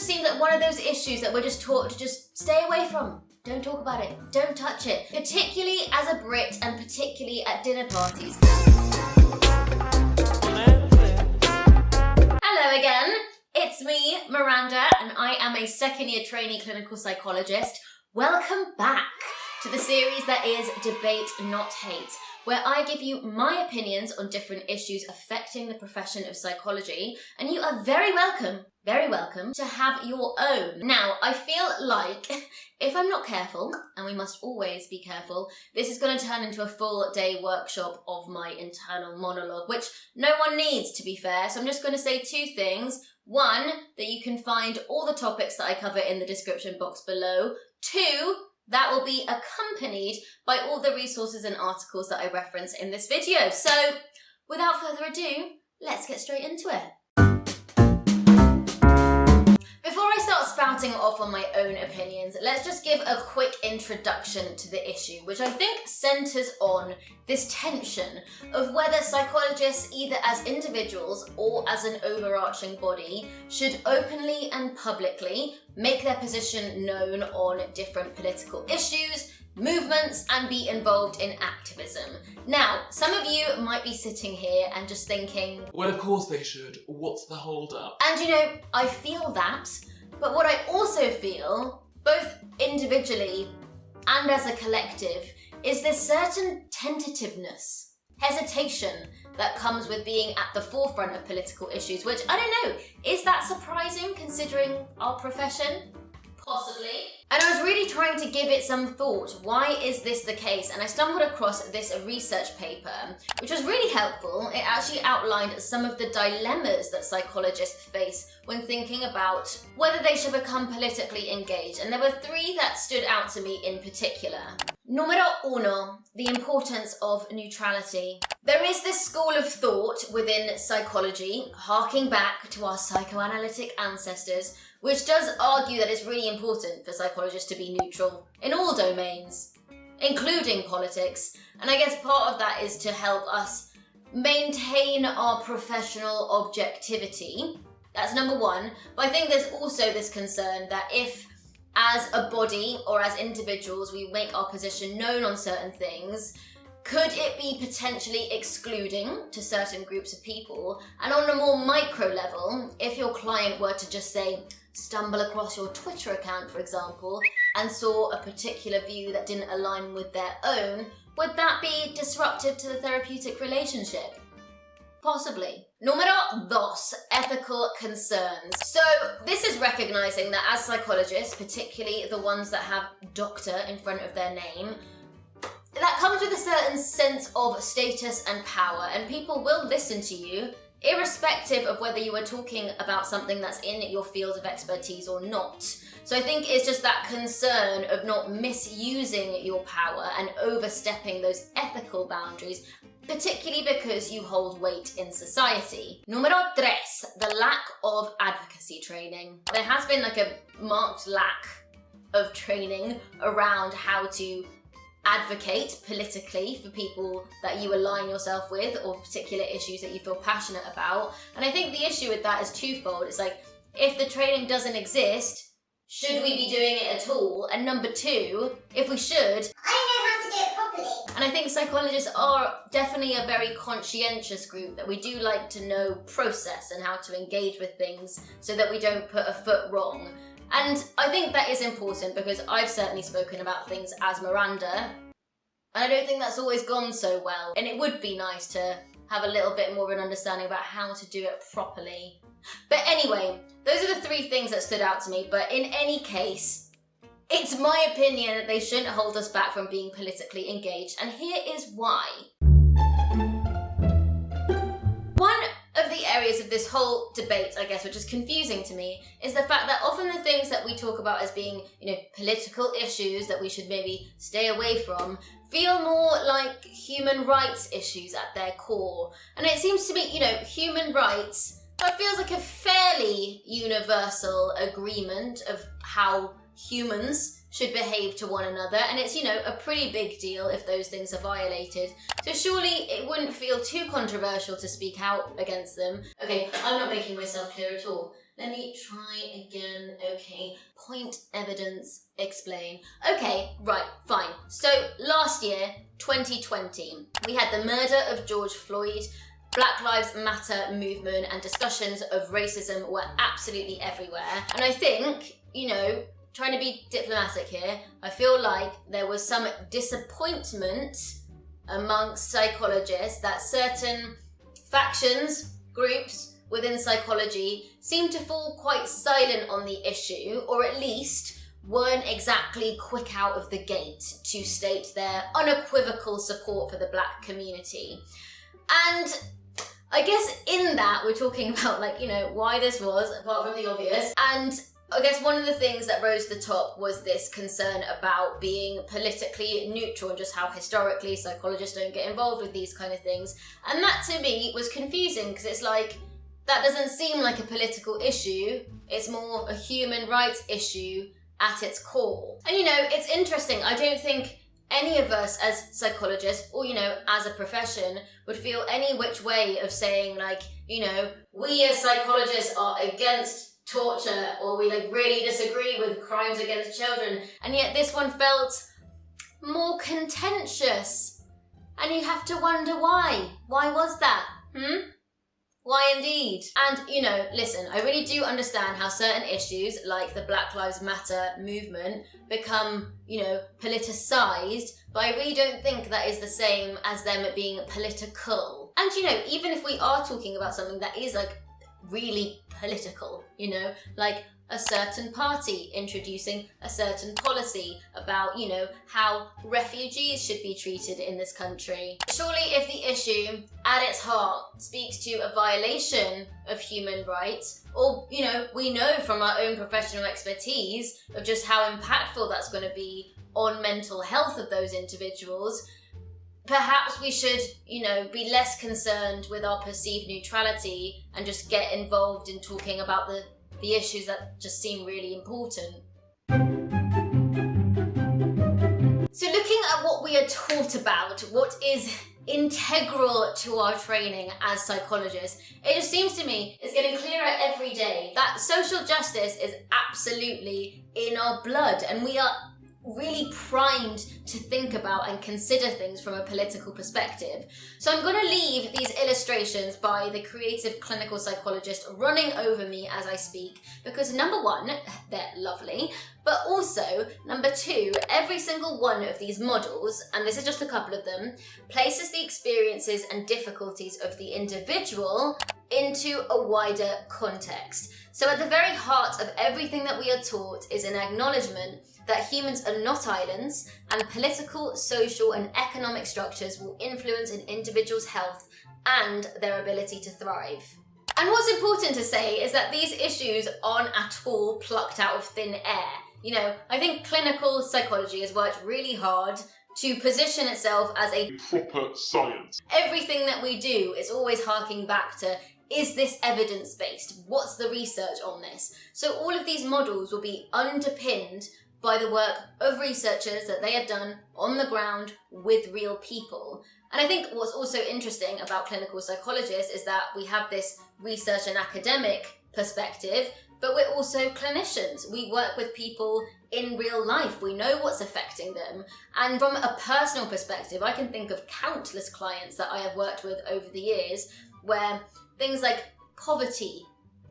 just seems like one of those issues that we're just taught to just stay away from. Don't talk about it. Don't touch it. Particularly as a Brit and particularly at dinner parties. Hello again. It's me, Miranda, and I am a second-year trainee clinical psychologist. Welcome back to the series that is Debate Not Hate, where I give you my opinions on different issues affecting the profession of psychology, and you are very welcome to have your own. Now, I feel like if I'm not careful, and we must always be careful, this is going to turn into a full-day workshop of my internal monologue, which no one needs, to be fair, so I'm just going to say two things. One, that you can find all the topics that I cover in the description box below. Two, that will be accompanied by all the resources and articles that I reference in this video. So, without further ado, let's get straight into it. Before I start spouting off on my own opinions, let's just give a quick introduction to the issue, which I think centres on this tension of whether psychologists, either as individuals or as an overarching body, should openly and publicly make their position known on different political issues, movements, and be involved in activism. Now, some of you might be sitting here and just thinking, well, of course they should. What's the hold up? And you know, I feel that, but what I also feel, both individually and as a collective, is this certain tentativeness, hesitation that comes with being at the forefront of political issues, which, I don't know, is that surprising considering our profession? Possibly. And I was really trying to give it some thought. Why is this the case? And I stumbled across this research paper, which was really helpful. It actually outlined some of the dilemmas that psychologists face when thinking about whether they should become politically engaged. And there were three that stood out to me in particular. Numero uno, the importance of neutrality. There is this school of thought within psychology, harking back to our psychoanalytic ancestors, which does argue that it's really important for psychologists to be neutral in all domains, including politics. And I guess part of that is to help us maintain our professional objectivity. That's number one. But I think there's also this concern that if, as a body or as individuals, we make our position known on certain things, could it be potentially excluding to certain groups of people? And on a more micro level, if your client were to just say, stumble across your Twitter account, for example, and saw a particular view that didn't align with their own, would that be disruptive to the therapeutic relationship? Possibly. Numero dos, ethical concerns. So this is recognizing that as psychologists, particularly the ones that have doctor in front of their name, that comes with a certain sense of status and power, and people will listen to you irrespective of whether you are talking about something that's in your field of expertise or not. So I think it's just that concern of not misusing your power and overstepping those ethical boundaries, particularly because you hold weight in society. Numero tres, the lack of advocacy training. There has been like a marked lack of training around how to advocate politically for people that you align yourself with or particular issues that you feel passionate about. And I think the issue with that is twofold. It's like, if the training doesn't exist, should we be doing it at all? And number two, if we should, I don't know how to do it properly. And I think psychologists are definitely a very conscientious group, that we do like to know process and how to engage with things so that we don't put a foot wrong. And I think that is important because I've certainly spoken about things as Miranda, and I don't think that's always gone so well. And it would be nice to have a little bit more of an understanding about how to do it properly. But anyway, those are the three things that stood out to me. But in any case, it's my opinion that they shouldn't hold us back from being politically engaged. And here is why. One of the areas of this whole debate, I guess, which is confusing to me, is the fact that often the things that we talk about as being, political issues that we should maybe stay away from feel more like human rights issues at their core. And it seems to me, human rights, that feels like a fairly universal agreement of how humans should behave to one another, and it's, a pretty big deal if those things are violated. So surely it wouldn't feel too controversial to speak out against them. Okay, I'm not making myself clear at all. Let me try again. Okay, point, evidence, explain. Okay, right, fine. So last year, 2020, we had the murder of George Floyd. Black Lives Matter movement and discussions of racism were absolutely everywhere. And I think, trying to be diplomatic here, I feel like there was some disappointment amongst psychologists that certain factions, groups within psychology seem to fall quite silent on the issue, or at least weren't exactly quick out of the gate to state their unequivocal support for the Black community. And I guess in that we're talking about why this was, apart from the obvious. And I guess one of the things that rose to the top was this concern about being politically neutral and just how historically psychologists don't get involved with these kind of things. And that to me was confusing because it's like, that doesn't seem like a political issue. It's more a human rights issue at its core. And it's interesting. I don't think any of us as psychologists or, as a profession would feel any which way of saying we as psychologists are against torture or we really disagree with crimes against children. And yet this one felt more contentious. And you have to wonder why. Why was that? Why indeed? And, listen, I really do understand how certain issues like the Black Lives Matter movement become, politicized, but I really don't think that is the same as them being political. And, even if we are talking about something that is really political, like a certain party introducing a certain policy about, how refugees should be treated in this country. Surely if the issue at its heart speaks to a violation of human rights, or, we know from our own professional expertise of just how impactful that's going to be on mental health of those individuals, perhaps we should, be less concerned with our perceived neutrality and just get involved in talking about the issues that just seem really important. So looking at what we are taught about, what is integral to our training as psychologists, it just seems to me it's getting clearer every day that social justice is absolutely in our blood, and we are really primed to think about and consider things from a political perspective. So I'm going to leave these illustrations by the creative clinical psychologist running over me as I speak, because number one, they're lovely, but also number two, every single one of these models, and this is just a couple of them, places the experiences and difficulties of the individual into a wider context. So at the very heart of everything that we are taught is an acknowledgement that humans are not islands, and political, social, and economic structures will influence an individual's health and their ability to thrive. And what's important to say is that these issues aren't at all plucked out of thin air. I think clinical psychology has worked really hard to position itself as a Proper science. Everything that we do is always harking back to, is this evidence-based? What's the research on this? So all of these models will be underpinned by the work of researchers that they have done on the ground with real people. And I think what's also interesting about clinical psychologists is that we have this research and academic perspective, but we're also clinicians. We work with people in real life. We know what's affecting them. And from a personal perspective, I can think of countless clients that I have worked with over the years where things like poverty,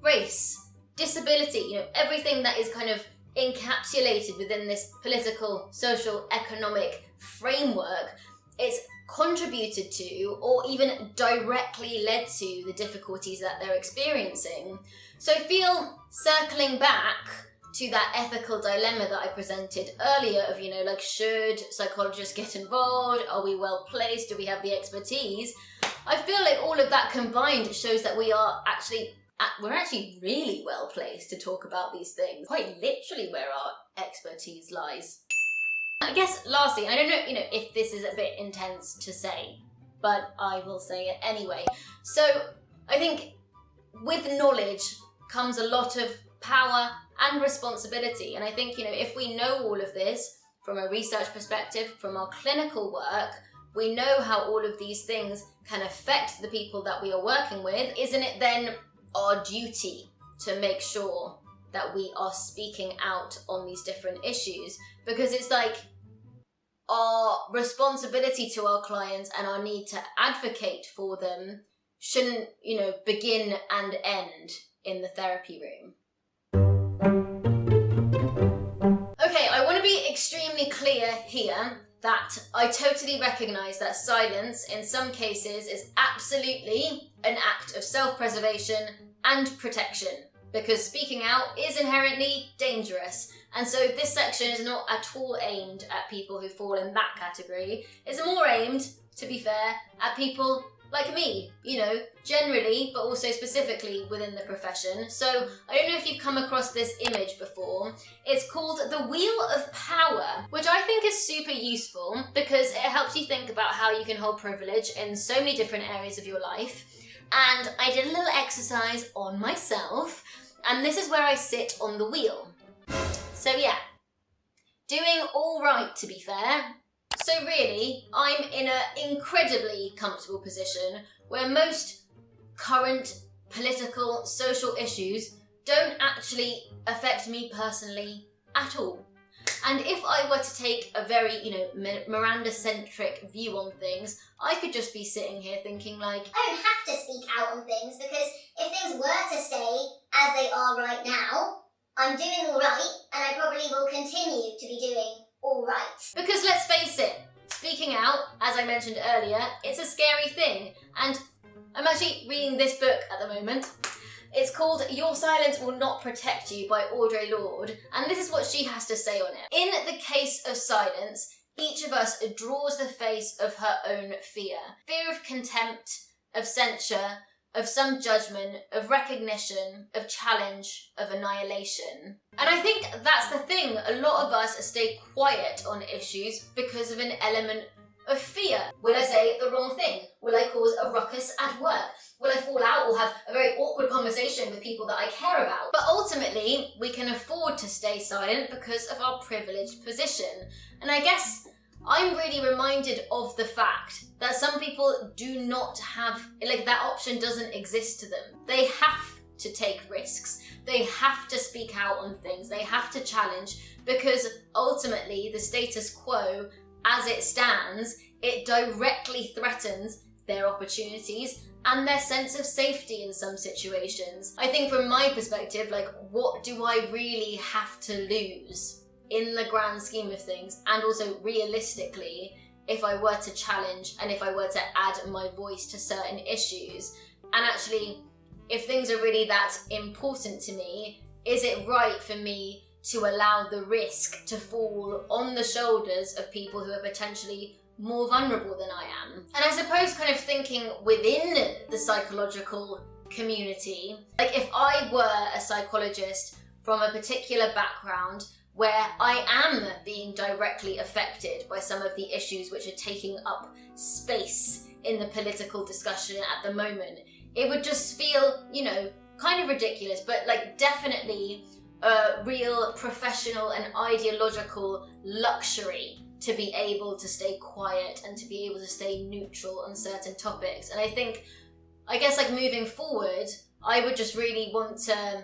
race, disability, everything that is kind of encapsulated within this political, social, economic framework, it's contributed to or even directly led to the difficulties that they're experiencing. So I feel, circling back to that ethical dilemma that I presented earlier of, should psychologists get involved? Are we well placed? Do we have the expertise? I feel like all of that combined shows that we're actually really well placed to talk about these things, quite literally where our expertise lies. I guess lastly, I don't know, if this is a bit intense to say, but I will say it anyway. So I think with knowledge comes a lot of power and responsibility. And I think, if we know all of this from a research perspective, from our clinical work, we know how all of these things can affect the people that we are working with. Isn't it then our duty to make sure that we are speaking out on these different issues, because it's like our responsibility to our clients and our need to advocate for them shouldn't, begin and end in the therapy room. Okay, I want to be extremely clear here that I totally recognise that silence in some cases is absolutely an act of self-preservation and protection, because speaking out is inherently dangerous. And so this section is not at all aimed at people who fall in that category. It's more aimed, to be fair, at people like me, generally, but also specifically within the profession. So I don't know if you've come across this image before. It's called the Wheel of Power, which I think is super useful because it helps you think about how you can hold privilege in so many different areas of your life. And I did a little exercise on myself, and this is where I sit on the wheel. So yeah, doing all right, to be fair. So really, I'm in an incredibly comfortable position where most current political, social issues don't actually affect me personally at all. And if I were to take a very, Miranda-centric view on things, I could just be sitting here thinking like, I don't have to speak out on things, because if things were to stay as they are right now, I'm doing all right, and I probably will continue to be doing all right. Because let's face it, speaking out, as I mentioned earlier, it's a scary thing. And I'm actually reading this book at the moment. It's called Your Silence Will Not Protect You by Audre Lorde, and this is what she has to say on it. In the case of silence, each of us draws the face of her own fear. Fear of contempt, of censure, of some judgment, of recognition, of challenge, of annihilation. And I think that's the thing. A lot of us stay quiet on issues because of an element of fear. Will I say the wrong thing? Will I cause a ruckus at work? Will I fall out or have a very awkward conversation with people that I care about? But ultimately, we can afford to stay silent because of our privileged position. And I guess I'm really reminded of the fact that some people do not have, that option doesn't exist to them. They have to take risks. They have to speak out on things. They have to challenge, because ultimately the status quo, as it stands, it directly threatens their opportunities and their sense of safety in some situations. I think from my perspective, what do I really have to lose in the grand scheme of things, and also realistically, if I were to challenge and if I were to add my voice to certain issues? And actually, if things are really that important to me, is it right for me to allow the risk to fall on the shoulders of people who are potentially more vulnerable than I am? And I suppose kind of thinking within the psychological community, if I were a psychologist from a particular background where I am being directly affected by some of the issues which are taking up space in the political discussion at the moment, it would just feel, kind of ridiculous, but definitely a real professional and ideological luxury to be able to stay quiet and to be able to stay neutral on certain topics. And I guess moving forward, I would just really want to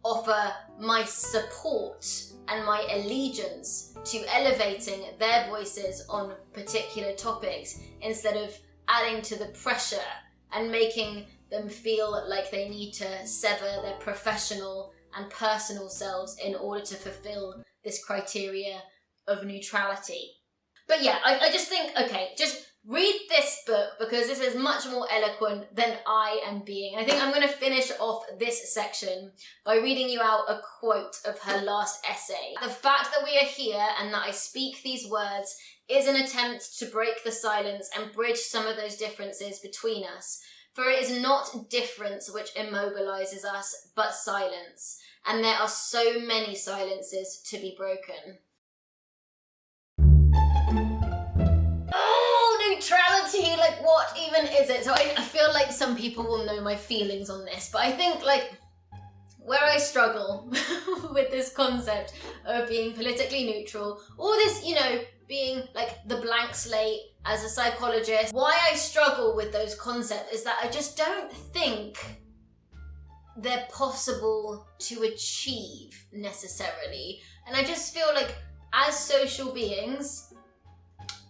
offer my support and my allegiance to elevating their voices on particular topics, instead of adding to the pressure and making them feel like they need to sever their professional and personal selves in order to fulfill this criteria of neutrality. But yeah, I just think, okay, just read this book, because this is much more eloquent than I am being. I think I'm going to finish off this section by reading you out a quote of her last essay. The fact that we are here and that I speak these words is an attempt to break the silence and bridge some of those differences between us. For it is not difference which immobilizes us, but silence. And there are so many silences to be broken. Neutrality, what even is it? So I feel like some people will know my feelings on this, but I think where I struggle with this concept of being politically neutral, or this, being the blank slate as a psychologist, why I struggle with those concepts is that I just don't think they're possible to achieve necessarily. And I just feel like as social beings,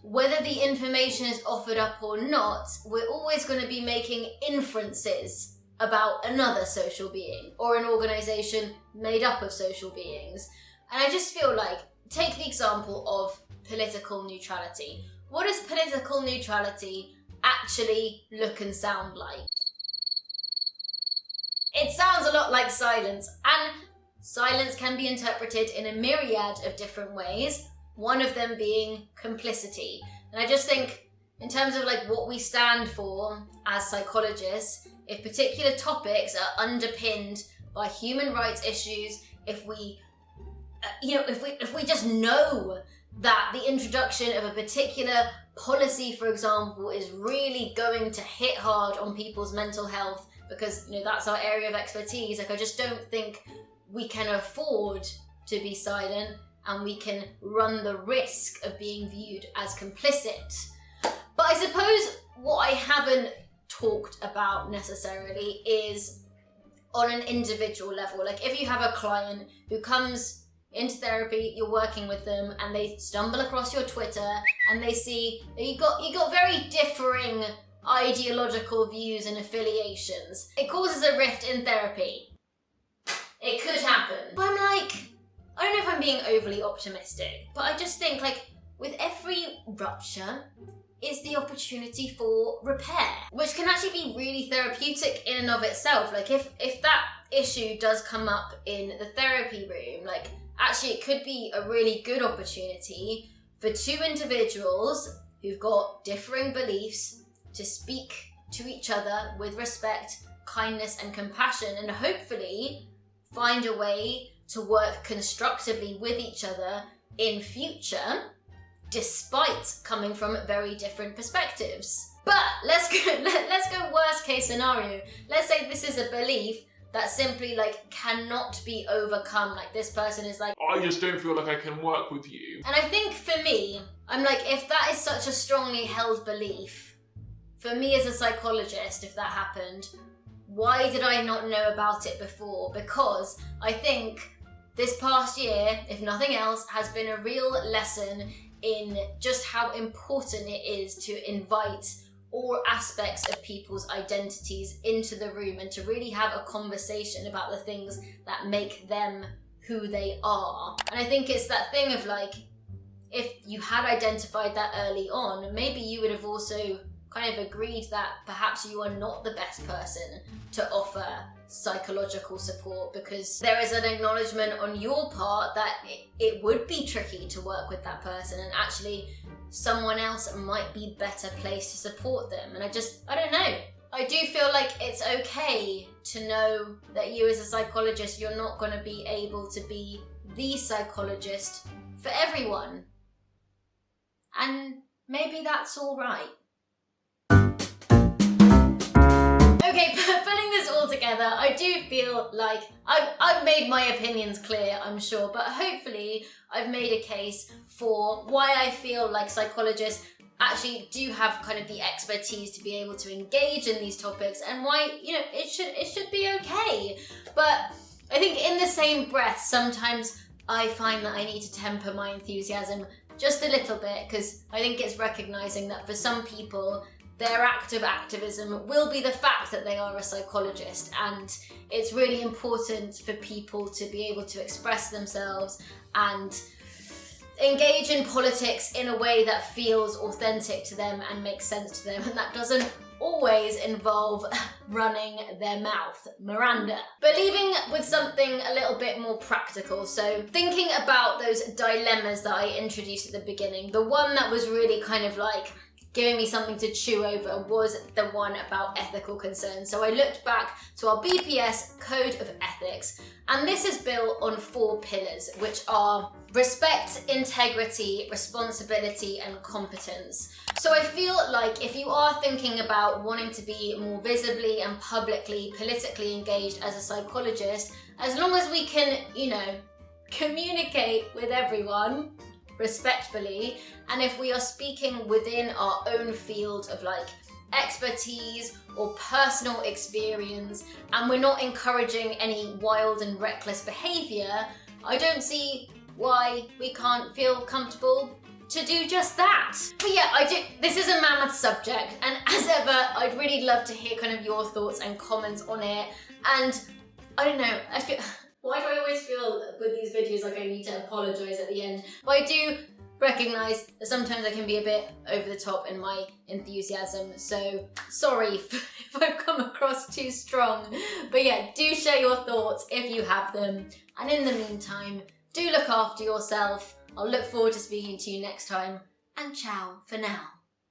whether the information is offered up or not, we're always going to be making inferences about another social being or an organization made up of social beings. And I just feel like, take the example of political neutrality. What does political neutrality actually look and sound like? It sounds a lot like silence, and silence can be interpreted in a myriad of different ways, one of them being complicity. And I just think, in terms of like what we stand for as psychologists, if particular topics are underpinned by human rights issues, if we just know that the introduction of a particular policy, for example, is really going to hit hard on people's mental health, because that's our area of expertise, like I just don't think we can afford to be silent, and we can run the risk of being viewed as complicit. But I suppose what I haven't talked about necessarily is on an individual level. Like if you have a client who comes into therapy, you're working with them, and they stumble across your Twitter and they see that you got very differing ideological views and affiliations. It causes a rift in therapy. It could happen. But I'm like, I don't know if I'm being overly optimistic, but I just think like with every rupture is the opportunity for repair, which can actually be really therapeutic in and of itself. Like if that issue does come up in the therapy room, like actually it could be a really good opportunity for two individuals who've got differing beliefs to speak to each other with respect, kindness and compassion, and hopefully find a way to work constructively with each other in future, despite coming from very different perspectives. But let's go worst case scenario. Let's say this is a belief that simply like cannot be overcome. Like this person is like, I just don't feel like I can work with you. and I think for me, I'm like, if that is such a strongly held belief, for me as a psychologist, if that happened, why did I not know about it before? Because I think this past year, if nothing else, has been a real lesson in just how important it is to invite all aspects of people's identities into the room and to really have a conversation about the things that make them who they are. And I think it's that thing of like, if you had identified that early on, maybe you would have also kind of agreed that perhaps you are not the best person to offer psychological support, because there is an acknowledgement on your part that it would be tricky to work with that person, and actually someone else might be better placed to support them. And I don't know. I do feel like it's okay to know that you as a psychologist, you're not going to be able to be the psychologist for everyone. And maybe that's all right. Okay, putting this all together, I do feel like I've made my opinions clear, I'm sure, but hopefully I've made a case for why I feel like psychologists actually do have kind of the expertise to be able to engage in these topics, and why, it should be okay. But I think in the same breath, sometimes I find that I need to temper my enthusiasm just a little bit, because I think it's recognizing that for some people, their act of activism will be the fact that they are a psychologist, and it's really important for people to be able to express themselves and engage in politics in a way that feels authentic to them and makes sense to them, and that doesn't always involve running their mouth. Miranda. But leaving with something a little bit more practical, so thinking about those dilemmas that I introduced at the beginning, the one that was really kind of like giving me something to chew over was the one about ethical concerns. So I looked back to our BPS Code of Ethics, and this is built on 4 pillars, which are respect, integrity, responsibility, and competence. So I feel like if you are thinking about wanting to be more visibly and publicly, politically engaged as a psychologist, as long as we can, communicate with everyone respectfully, and if we are speaking within our own field of like expertise or personal experience, and we're not encouraging any wild and reckless behaviour, I don't see why we can't feel comfortable to do just that. But yeah, this is a mammoth subject, and as ever, I'd really love to hear kind of your thoughts and comments on it. And I don't know, I feel, why do I always feel with these videos like I need to apologise at the end? But I do recognise that sometimes I can be a bit over the top in my enthusiasm, so sorry if I've come across too strong. But yeah, do share your thoughts if you have them, and in the meantime, do look after yourself. I'll look forward to speaking to you next time, and ciao for now.